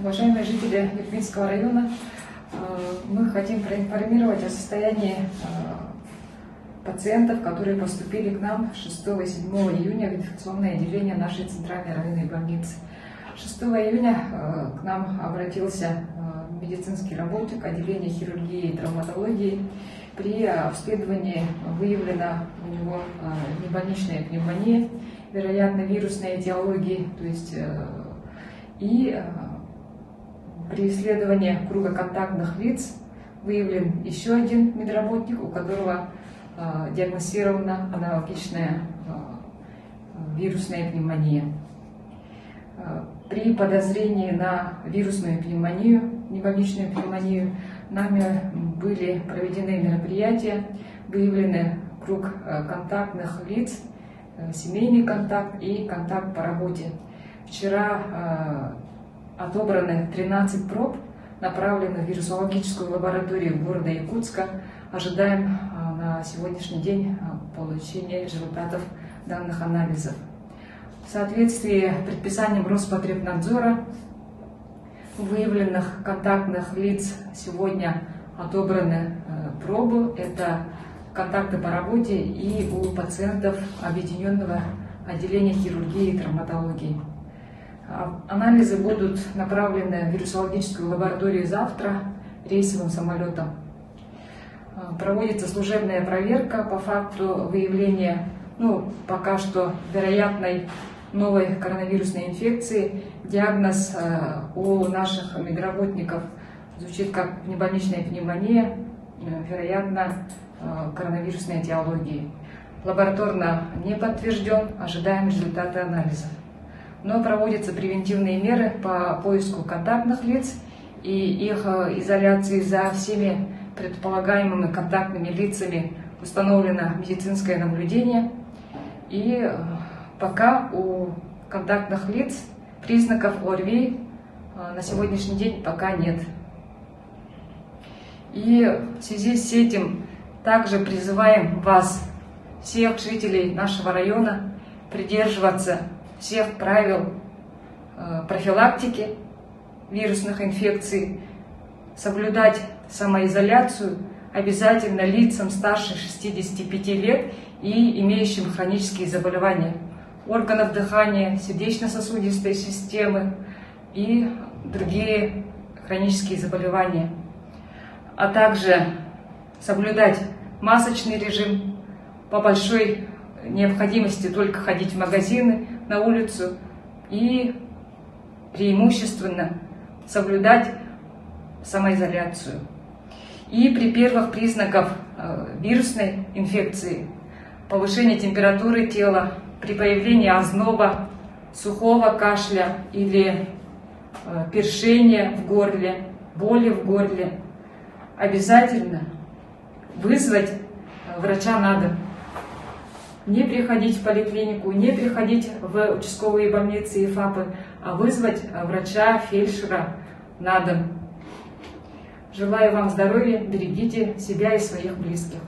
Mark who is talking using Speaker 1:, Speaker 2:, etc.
Speaker 1: Уважаемые жители Ирпинского района, мы хотим проинформировать о состоянии пациентов, которые поступили к нам 6 и 7 июня в инфекционное отделение нашей центральной районной больницы. 6 июня к нам обратился медицинский работник отделения хирургии и травматологии. При обследовании выявлена у него небольничная пневмония, вероятно, вирусной этиологии, то есть и при исследовании круга контактных лиц выявлен еще один медработник, у которого диагностирована аналогичная вирусная пневмония. При подозрении на вирусную пневмонию, небольничную пневмонию, нами были проведены мероприятия, выявлены круг контактных лиц, семейный контакт и контакт по работе. Вчера отобраны 13 проб, направлены в вирусологическую лабораторию города Якутска. Ожидаем на сегодняшний день получения результатов данных анализов. В соответствии с предписанием Роспотребнадзора выявленных контактных лиц сегодня отобраны пробы. Это контакты по работе и у пациентов объединенного отделения хирургии и травматологии. Анализы будут направлены в вирусологическую лабораторию завтра рейсовым самолетом. Проводится служебная проверка по факту выявления, пока что вероятной новой коронавирусной инфекции. Диагноз у наших медработников звучит как небольничная пневмония, вероятно, коронавирусной этиологии. Лабораторно не подтвержден, ожидаем результаты анализов. Но проводятся превентивные меры по поиску контактных лиц и их изоляции. За всеми предполагаемыми контактными лицами установлено медицинское наблюдение. И пока у контактных лиц признаков ОРВИ на сегодняшний день пока нет. И в связи с этим также призываем вас, всех жителей нашего района, придерживаться всех правил профилактики вирусных инфекций, соблюдать самоизоляцию обязательно лицам старше 65 лет и имеющим хронические заболевания органов дыхания, сердечно-сосудистой системы и другие хронические заболевания, а также соблюдать масочный режим, по большой необходимости только ходить в магазины, на улицу и преимущественно соблюдать самоизоляцию. И при первых признаках вирусной инфекции, повышение температуры тела, при появлении озноба, сухого кашля или першения в горле, боли в горле, обязательно вызвать врача на дом. Не приходить в поликлинику, не приходить в участковые больницы и ФАПы, а вызвать врача, фельдшера на дом. Желаю вам здоровья, берегите себя и своих близких.